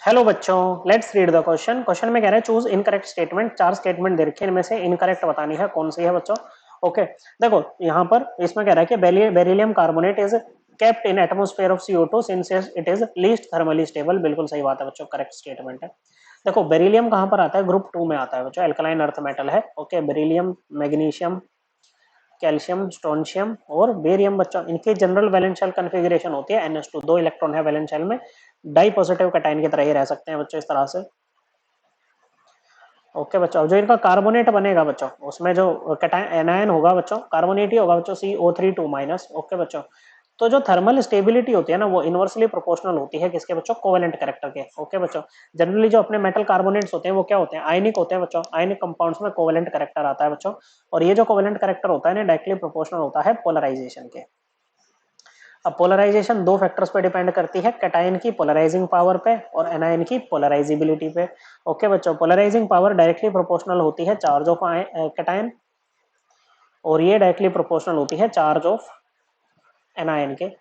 Hello बच्चों, let's read the question. Question में कह रहे हैं चूज इनकरेक्ट स्टेटमेंट। चार स्टेटमेंट दे रखे हैं, इनमें से इनकरेक्ट बतानी है कौन सी है बच्चों। ओके, देखो यहाँ पर इसमें कह रहा है कि beryllium carbonate is kept in atmosphere of CO2 since it is least thermally stable. बिल्कुल सही बात है बच्चों, करेक्ट स्टेटमेंट है। देखो बेरिलियम कहाँ पर आता है, ग्रुप 2 में आता है बच्चों, एल्कलाइन अर्थ मेटल है। Okay, beryllium, magnesium, calcium, strontium और बेरियम बच्चों, इनकी जनरल वैलेंस शेल कॉन्फ़िगरेशन होती है NH2, दो इलेक्ट्रॉन है वैलेंस शेल में, डाई पॉजिटिव कैटायन की तरह ही रह सकते हैं बच्चों इस तरह से। ओके बच्चों, जो इनका कार्बोनेट बनेगा बच्चों, उसमें जो कैटायन एनायन होगा बच्चों, कार्बोनेट ही होगा बच्चों, CO3 2-। ओके बच्चों, तो जो थर्मल स्टेबिलिटी होती है ना, वो इनवर्सली प्रोपोर्शनल होती है किसके बच्चों, कोवेलेंट कैरेक्टर के। ओके बच्चों, जनरली जो अपने मेटल कार्बोनेट्स होते हैं वो क्या होते हैं, आयनिक होते हैं बच्चों। आयनिक कंपाउंड्स में कोवेलेंट कैरेक्टर आता है बच्चों, और ये जो कोवेलेंट कैरेक्टर होता है ना, डायरेक्टली प्रोपोर्शनल होता है पोलराइजेशन के। अब पोलराइजेशन दो फैक्टर्स पे डिपेंड करती है, कैटायन की पोलराइजिंग पावर पे और एनायन की पोलराइजिबिलिटी पे। ओके बच्चों, पोलराइजिंग पावर डायरेक्टली प्रोपोर्शनल होती है चार्ज ऑफ कैटायन, और ये डायरेक्टली प्रोपोर्शनल होती है चार्ज ऑफ एनायन के।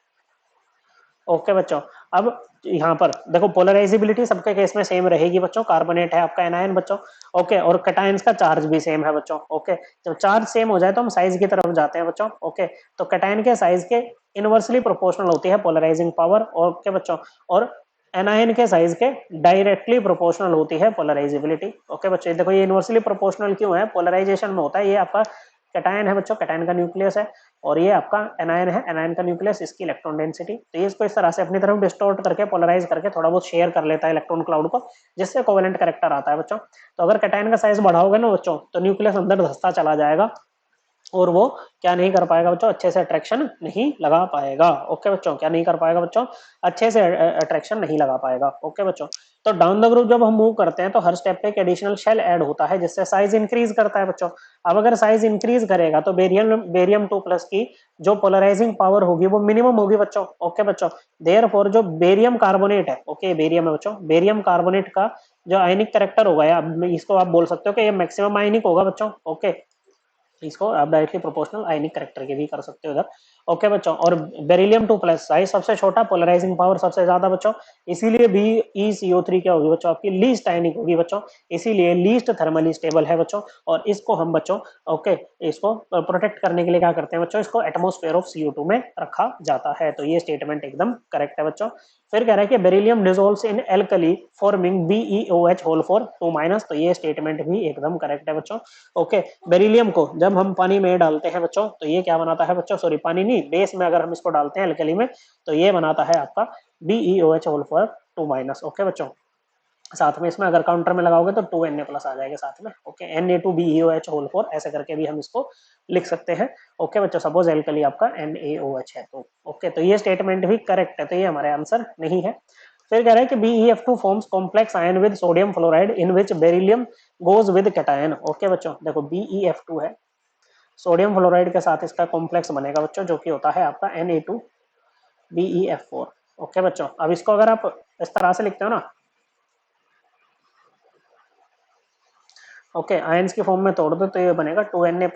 ओके बच्चों, अब यहाँ पर देखो पोलराइजिबिलिटी सबके केस में सेम रहेगी बच्चों, कार्बोनेट है आपका एनायन बच्चों। ओके, और कैटायंस का चार्ज भी सेम है बच्चों। ओके, जब चार्ज सेम हो जाए तो हम साइज की तरफ जाते हैं बच्चों। ओके, तो कैटायन के साइज के इनवर्सली प्रोपोर्शनल होती है पोलराइजिंग पावर। ओके बच्चों, और एनायन के साइज के डायरेक्टली प्रोपोर्शनल होती है पोलराइजिबिलिटी। ओके बच्चों, देखो ये इनवर्सली प्रोपोर्शनल क्यों है, पोलराइजेशन में होता है। ये आपका कैटायन है बच्चों, कैटायन का न्यूक्लियस है, और ये आपका एनायन है, एनायन का न्यूक्लियस, इसकी इलेक्ट्रॉन डेंसिटी। तो ये इसको इस तरह से अपनी तरफ डिस्टोर्ट करके पोलराइज करके थोड़ा बहुत शेयर कर लेता है इलेक्ट्रॉन क्लाउड को, जिससे कोवेलेंट कैरेक्टर आता है बच्चों। तो अगर कैटायन का साइज बढ़ाओगे ना बच्चों, तो न्यूक्लियस अंदर धंसता चला जाएगा, और वो क्या नहीं कर पाएगा बच्चों, अच्छे से अट्रैक्शन नहीं लगा पाएगा। ओके बच्चों, क्या नहीं कर पाएगा बच्चों, अच्छे से अट्रैक्शन नहीं लगा पाएगा। ओके बच्चों, तो डाउन द ग्रुप जब हम मूव करते हैं तो हर स्टेप पे एक एडिशनल शेल ऐड होता है, जिससे साइज इंक्रीज करता है बच्चों। अब अगर साइज इंक्रीज करेगा तो बेरियम 2+ की जो पोलराइजिंग पावर होगी वो मिनिमम होगी बच्चों। ओके बच्चों, देयरफॉर जो बेरियम कार्बोनेट है, ओके बेरियम है बच्चों, बेरियम कार्बोनेट का जो आयनिक कैरेक्टर होगा, या इसको आप बोल सकते हो कि ये मैक्सिमम आयनिक होगा बच्चों। ओके, इसको आप डायरेक्टली प्रोपोर्शनल आयनिक कैरेक्टर के भी कर सकते हो इधर। ओके बच्चों, और बेरिलियम 2+ साइज सबसे छोटा, पोलराइजिंग पावर सबसे ज्यादा बच्चों, इसीलिए BeCO3 क्या होगी बच्चों, आपकी लीस्ट आयनिक होगी बच्चों, इसीलिए लीस्ट थर्मली स्टेबल है बच्चों। और इसको हम बच्चों, ओके, इसको प्रोटेक्ट करने के लिए क्या करते हैं बच्चों, इसको एटमोस्फेयर ऑफ CO2 में रखा जाता है। तो ये स्टेटमेंट एकदम करेक्ट है बच्चों। फिर कह रहा है कि बेरिलियम डिसॉल्व्स इन एल्कली फॉर्मिंग BeOH4 2-। तो ये स्टेटमेंट भी एकदम करेक्ट है बच्चों। ओके, बेरिलियम को जब हम पानी में डालते हैं बच्चों, तो ये क्या बनाता है बच्चों, सॉरी पानी नहीं, बेस में अगर हम इसको डालते हैं एल्कली में, तो ये बनाता है आपका BeOH4 2-। ओके बच्चों, साथ में इसमें अगर काउंटर में लगाओगे तो 2Na+ आ जाएगा साथ में। ओके, Na2BeOH4 ऐसे करके भी हम इसको लिख सकते हैं। ओके बच्चों, सपोज एल्कली आपका NaOH है तो। ओके, तो ये स्टेटमेंट भी करेक्ट है, तो ये हमारे आंसर नहीं है। फिर कह रहे हैं कि BeF2 forms complex ion with sodium fluoride in which beryllium goes with cation. Okay बच्चों, देखो BeF2 है, सोडियम फ्लोराइड के साथ इसका कॉम्प्लेक्स बनेगा बच्चों, जो कि होता है आपका Na2BeF4। ओके बच्चों, अब इसको अगर आप इस तरह से लिखते हो ना, ओके, आयंस की फॉर्म में तोड़ दो तो ये बनेगा 2Na+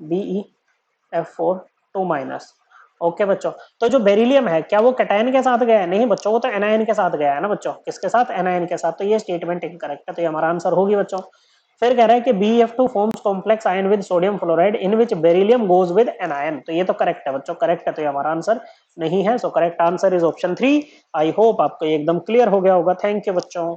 BeF4 2-। ओके बच्चों, तो जो बेरिलियम है क्या वो कैटायन के साथ गया है, नहीं बच्चों, वो तो एनायन के साथ गया है ना बच्चों, किसके साथ, एनायन के साथ। तो ये स्टेटमेंट इनकरेक्ट है, तो ये हमारा आंसर होगी बच्चों। फिर कह रहा है कि BeF2 forms complex ion with sodium fluoride in which beryllium goes with anion. तो ये तो करेक्ट है बच्चों, करेक्ट है, तो ये हमारा आंसर नहीं है। So correct answer is option 3। I hope आपको एकदम क्लियर हो गया होगा। थैंक यू बच्चों।